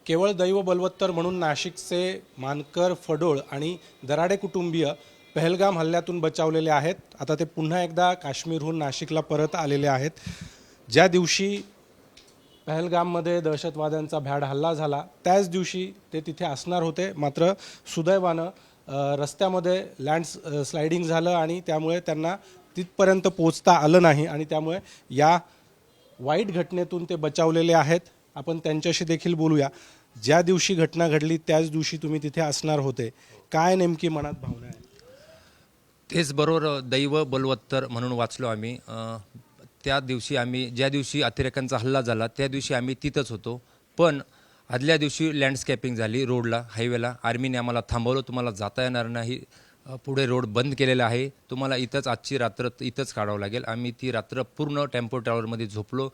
केवळ दैव बलवत्तर म्हणून नाशिकचे मानकर, फडोळ आणि दराडे कुटुंबीय पहलगाम हल्ल्यातून बचावलेले आहेत. आता ते पुन्हा एकदा काश्मीरहून नाशिकला परत आलेले आहेत. ज्या दिवशी पहलगाममध्ये दहशतवाद्यांचा भ्याड हल्ला झाला त्याच दिवशी ते तिथे असणार होते. मात्र सुदैवानं रस्त्यामध्ये स्लायडिंग झालं आणि त्यामुळे त्यांना तिथपर्यंत पोहोचता आलं नाही आणि त्यामुळे या वाईट घटनेतून ते बचावलेले आहेत. आपण त्यांच्याशी देखील बोलूया. ज्या दिवशी घटना घडली त्याच दिवशी तुम्ही तिथे असणार होते, काय नेमकी मनात भावना आहे? तेच बरोबर, दैव बलवत्तर म्हणून वाचलो आम्ही. त्या दिवशी आम्ही, ज्या दिवशी अतिरेक्यांचा हल्ला झाला त्या दिवशी आम्ही तिथंच होतो. पण आदल्या दिवशी लँडस्केपिंग झाली रोडला, हायवेला. आर्मीने आम्हाला थांबवलं, तुम्हाला जाता येणार नाही, पुढे रोड बंद केलेला आहे, तुम्हाला इथंच आजची रात्र इथंच काढावं लागेल. आम्ही ती रात्र पूर्ण टेम्पो ट्रॅव्हलमध्ये झोपलो.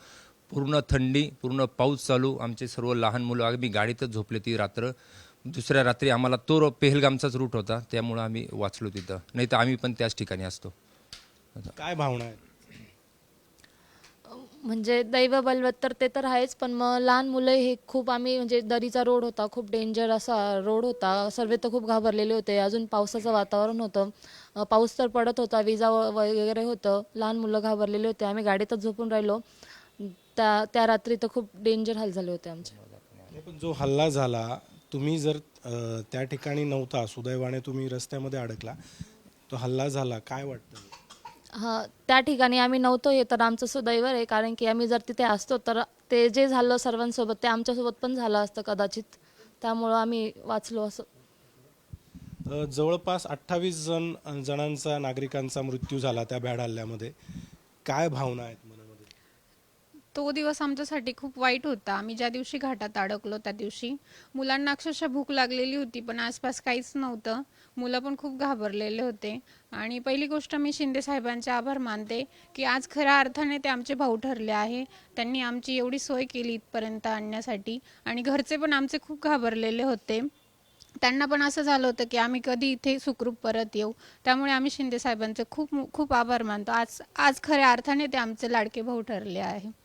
पूर्ण थंडी, पूर्ण पाऊस चालू, आमचे सर्व लहान मुलं आम्ही गाडीतच झोपले ती रात्र. दुसऱ्या रात्री आम्हाला तो पेहलगामचाच रूट होता, त्यामुळं आम्ही वाचलो तिथं, नाही तर आम्ही पण त्याच ठिकाणी असतो. काय भावना आहे? म्हणजे दैव बलवत्तर ते तर आहेच, पण मग लहान मुलं हे खूप, आम्ही म्हणजे दरीचा रोड होता, खूप डेंजर असा रोड होता. सर्व तर खूप घाबरलेले होते. अजून पावसाचं वातावरण होतं, पाऊस तर पडत होता, विजा वगैरे होतं. लहान मुलं घाबरलेले होते. आम्ही गाडीतच झोपून राहिलो. त्या रात्री तर खूप डेंजर हाल झाले होते आमचे. पण जो हल्ला झाला, तुम्ही जर त्या ठिकाणी नव्हता, सुदैवाने तुम्ही रस्त्यामध्ये अडकला, तो हल्ला झाला, काय वाटतं? हां, त्या ठिकाणी आम्ही नव्हतो हे तर आमचं सुदैव आहे, कारण की आम्ही जर तिथे असतो तर ते जे झालं सर्वांसोबत ते आमच्यासोबत पण झालं असतं कदाचित. त्यामुळं आम्ही वाचलो असं. जवळपास 28 जणांचा नागरिकांचा मृत्यू झाला त्या भ्याड हल्ल्यामध्ये. काय भावना आहेत मनामध्ये? तो दिवस आमच्यासाठी खूप वाईट होता. आम्ही ज्या दिवशी घाटात अडकलो त्या दिवशी मुलांना अक्षरशः भूक लागलेली होती, पण आसपास काहीच नव्हतं. मुलं पण खूप घाबरलेले होते. आणि पहिली गोष्ट मी शिंदे साहेबांचे आभार मानते की आज खऱ्या अर्थाने ते आमचे भाऊ ठरले आहे. त्यांनी आमची एवढी सोय केली इथपर्यंत आणण्यासाठी. आणि घरचे पण आमचे खूप घाबरलेले होते. त्यांना पण असं झालं होतं की आम्ही कधी इथे सुखरूप परत येऊ. त्यामुळे आम्ही शिंदे साहेबांचे खूप खूप आभार मानतो. आज आज खऱ्या अर्थाने ते आमचे लाडके भाऊ ठरले आहे.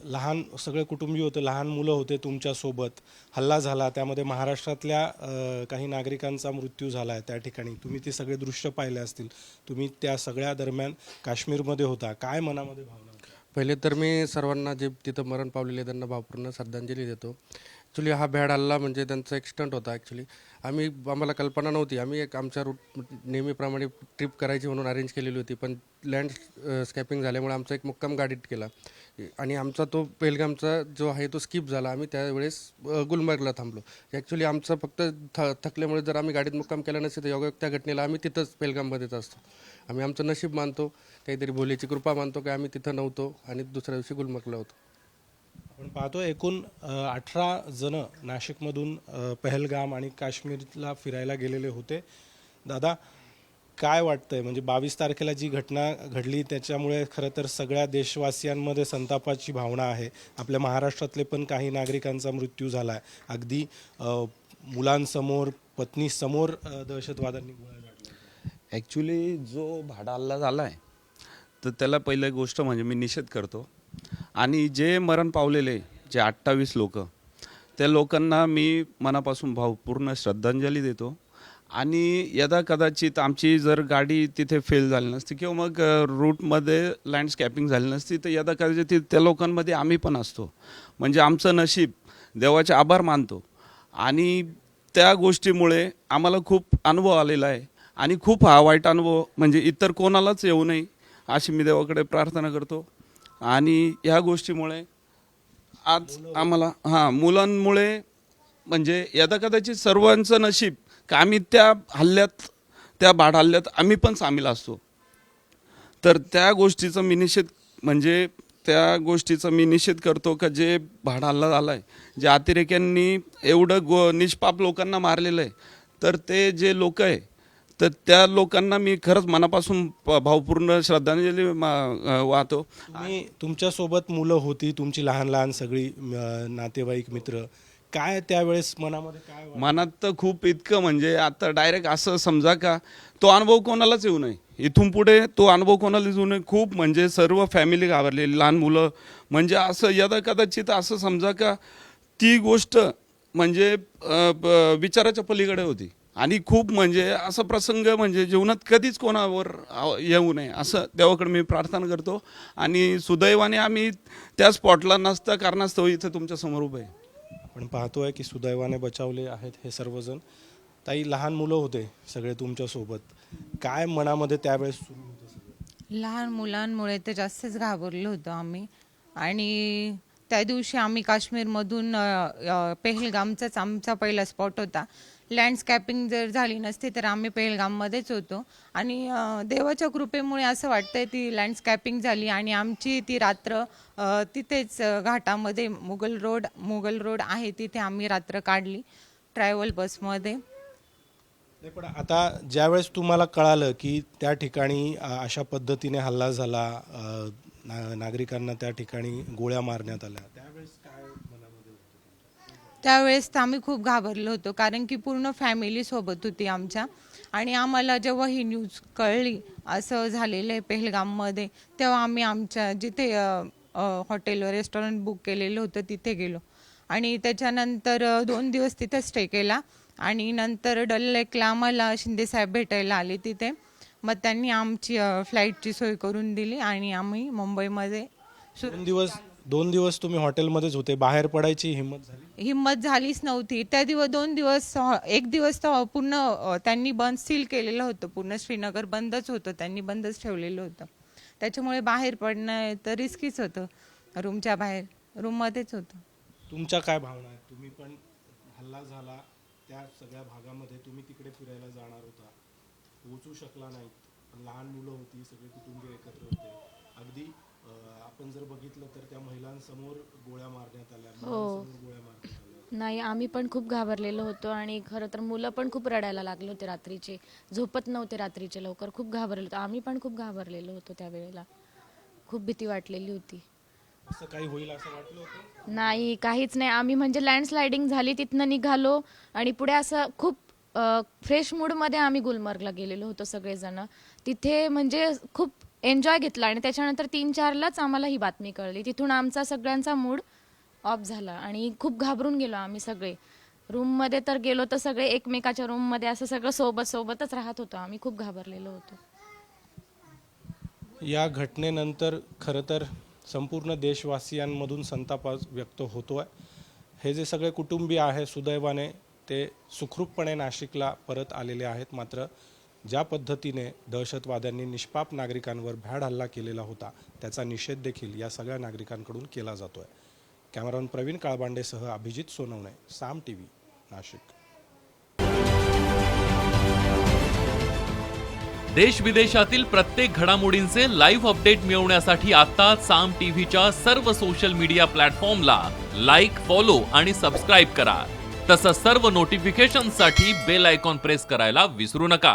लहान सगळे कुटुंबीय होते, लहान मुलं होते तुमच्यासोबत. हल्ला झाला, त्यामध्ये महाराष्ट्रातल्या काही नागरिकांचा मृत्यू झाला आहे त्या ठिकाणी. तुम्ही ते सगळे दृश्य पाहिले असतील. तुम्ही त्या सगळ्या दरम्यान काश्मीरमध्ये होता. काय मनामध्ये भावना होती? पहिले तर मी सर्वांना जे तिथं मरण पावलेले त्यांना भावपूर्ण श्रद्धांजली देतो. ॲक्च्युली हा भ्याड हल्ला म्हणजे त्यांचा एक स्टंट होता. ॲक्च्युली आम्हाला कल्पना नव्हती. आम्ही एक आमच्या रूट नेहमीप्रमाणे ट्रिप करायची म्हणून अरेंज केलेली होती, पण लँड स्कॅपिंग झाल्यामुळे आमचा एक मुक्काम गाडीत केला आणि आमचा तो पेहलगामचा जो आहे तो स्किप झाला. आम्ही त्यावेळेस गुलमर्गला थांबलो. ॲक्च्युली आमचं फक्त थकल्यामुळे जर आम्ही गाडीत मुक्काम केला नसेल तर योगायोग त्या घटनेला आम्ही तिथंच पेहलगाममध्येच असतो. आम्ही आमचं नशीब मानतो, काहीतरी भोलेची कृपा मानतो की आम्ही तिथं नव्हतो आणि दुसऱ्या दिवशी गुलमर्गला होतो. आपण पाहतो एकूण 18 जण नाशिकमधून पहलगाम आणि काश्मीरला फिरायला गेलेले होते. दादा, काय वाटतंय? म्हणजे 22 तारखेला जी घटना घडली त्याच्यामुळे खरं तर सगळ्या देशवासियांमध्ये संतापाची भावना आहे. आपल्या महाराष्ट्रातले पण काही नागरिकांचा मृत्यू झाला आहे. अगदी मुलांसमोर, पत्नीसमोर दहशतवाद्यांनी गोळ्या झाडल्या. ॲक्च्युली जो भाडा हल्ला झाला आहे तर त्याला पहिली गोष्ट म्हणजे मी निषेध करतो. आणि जे मरण पावलेले जे 28 लोक, त्या लोकांना मी मनापासून भावपूर्ण श्रद्धांजली देतो. आणि यदा कदाचित आमची जर गाडी तिथे फेल झाली नसती किंवा मग रूटमध्ये लँडस्कॅपिंग झाली नसती तर यदा कदाचित त्या लोकांमध्ये आम्ही पण असतो. म्हणजे आमचं नशीब, देवाचे आभार मानतो. आणि त्या गोष्टीमुळे आम्हाला खूप अनुभव आलेला आहे आणि खूप हा वाईट अनुभव म्हणजे इतर कोणालाच येऊ नये अशी मी देवाकडे प्रार्थना करतो. आणि ह्या गोष्टीमुळे आज आम्हाला मुलांमुळे म्हणजे यदा कदाचित सर्वांचं नशीब का आम्ही त्या हल्ल्यात, त्या भाड हल्ल्यात आम्ही पण सामील असतो. तर त्या गोष्टीचा मी निषेध करतो का जे भाड हल्ला झाला आहे, जे अतिरेक्यांनी एवढं निष्पाप लोकांना मारलेलं आहे, तर ते जे लोक आहे तर त्या लोकांना मी खरंच मनापासून भावपूर्ण श्रद्धांजली वाहतो. तुमच्यासोबत मुलं होती, तुमची लहान लहान सगळी नातेवाईक, मित्र. काय त्यावेळेस मनामध्ये काय मनात तर खूप इतकं म्हणजे आता डायरेक्ट असं समजा का तो अनुभव कोणालाच येऊ नये, इथून पुढे तो अनुभव कोणालाच येऊ नये. खूप म्हणजे सर्व फॅमिली घाबरलेली, लहान मुलं म्हणजे असं यदा कदाचित असं समजा का ती गोष्ट म्हणजे विचाराच्या पलीकडे होती आणि खूप म्हणजे असा प्रसंग म्हणजे जीवनात कधीच कोणावर येऊ नये असं देवाकडे मी प्रार्थना करतो. आणि सुदैवाने आम्ही त्या स्पॉटला नसता कारणास्तव इथं तुमच्या समोर उभे आहे. आपण पाहतोय की सुदैवाने बचावले आहेत हे सर्वजण. ताई, लहान मुलं होते सगळे तुमच्यासोबत, काय मनामध्ये त्यावेळेस सुरू होतं सगळं? लहान मुलांमुळे तर जास्तच घाबरलो होतो आम्ही. आणि त्या दिवशी आम्ही काश्मीरमधून पेहलगामचाच आमचा पहिला स्पॉट होता. लँडस्कॅपिंग जर झाली नसती तर आम्ही पेहलगाममध्येच होतो. आणि देवाच्या कृपेमुळे असं वाटतंय ती लँडस्कॅपिंग झाली आणि आमची ती रात्र तिथेच घाटामध्ये मुघल रोड आहे तिथे आम्ही रात्र काढली ट्रॅव्हल बसमध्ये. नाही, पण आता ज्यावेळेस तुम्हाला कळालं की त्या ठिकाणी अशा पद्धतीने हल्ला झाला, नागरिकांना त्या ठिकाणी गोळ्या मारण्यात आल्या, त्यावेळेस काय मनामध्ये होतं? त्यावेळेस तर आम्ही खूप घाबरलो होतो कारण की पूर्ण फॅमिली सोबत होती आमच्या. आणि आम्हाला जेव्हा ही न्यूज कळली असं झालेलं आहे पेहलगाममध्ये, तेव्हा आम्ही आमच्या जिथे हॉटेल रेस्टॉरंट बुक केलेलं होतं तिथे गेलो. आणि त्याच्यानंतर 2 दिवस तिथे स्टे केला. आणि नंतर डल लेकला आम्हाला शिंदेसाहेब भेटायला आले तिथे. मग त्यांनी आमची फ्लाईटची सोय करून दिली आणि आम्ही मुंबईमध्ये 2 दिवस तुम्ही हॉटेलमध्येच होते, बाहेर पडायची हिंमत झालीच नव्हती. त्या 2 दिवस, 1 दिवस तर पूर्ण त्यांनी बंद सील केलेलं होतं. पूर्ण श्रीनगर बंदच होतं, त्यांनी बंदच ठेवलेलं होतं. त्याच्यामुळे बाहेर पडणं तर रिस्कीच होतं. रूमच्या बाहेर, रूममध्येच होतं. तुमच्या काय भावना आहेत? तुम्ही पण हल्ला झाला त्या सगळ्या भागामध्ये, तुम्ही तिकडे फिरायला जाणार होता, पोहोचू शकला नाहीत, पण लहान मुलं होती, सगळे कुटुंबीय एकत्र होते. अगदी आपण जर बघितलं तर त्या महिलांसमोर गोळ्या मारण्यात आल्या, मुलांसमोर गोळ्या मारण्यात आल्या. नाही, आम्ही पण खूप घाबरलेलो होतो आणि खरं तर मुलं पण खूप रडायला लागले होते रात्रीचे, झोपत नव्हते रात्रीचे लवकर, खूप घाबरलेलो होतो. आम्ही पण खूप घाबरलेलो होतो त्यावेळेला, खूप भीती वाटलेली होती. असं काही होईल असं वाटलं होतं? नाही, काहीच नाही. आम्ही म्हणजे लँडस्लायडिंग झाली तिथनं निघालो आणि पुढे असं खूप फ्रेश मूडमध्ये आम्ही गुलमर्गला गेलेलो होतो सगळेजण. तिथे म्हणजे खूप एन्जॉय घेतला आणि त्याच्यानंतर 3-4लाच आम्हाला ही बातमी कळली. तिथून आमचा सगळ्यांचा मूड ऑफ झाला आणि खूप घाबरून गेलो आम्ही सगळे. रूममध्ये तर गेलो तर सगळे एकमेकाच्या रूममध्ये असं सगळं सोबतच राहत होतो आम्ही, खूप घाबरलेलो होतो. या घटनेनंतर खरं तर संपूर्ण देशवासियांमधून संताप व्यक्त होतोय. हे जे सगळे कुटुंबीय आहे सुदैवाने ते सुखरूपपणे नाशिकला परत आलेले आहेत. मात्र ज्या पद्धतीने दहशतवाद्यांनी निष्पाप नागरिकांवर भ्याड हल्ला केलेला होता त्याचा निषेध देखील या सगळ्या नागरिकांकडून केला जातोय. कॅमेरामन प्रवीण काळबांडेसह अभिजित सोनवणे, साम टीव्ही, नाशिक. देश विदेशातील प्रत्येक घडामोडींचे लाईव्ह अपडेट मिळवण्यासाठी आता साम टीव्हीच्या सर्व सोशल मीडिया प्लॅटफॉर्मला लाईक, फॉलो आणि सबस्क्राईब करा. तसंच सर्व नोटिफिकेशनसाठी बेल आयकॉन प्रेस करायला विसरू नका.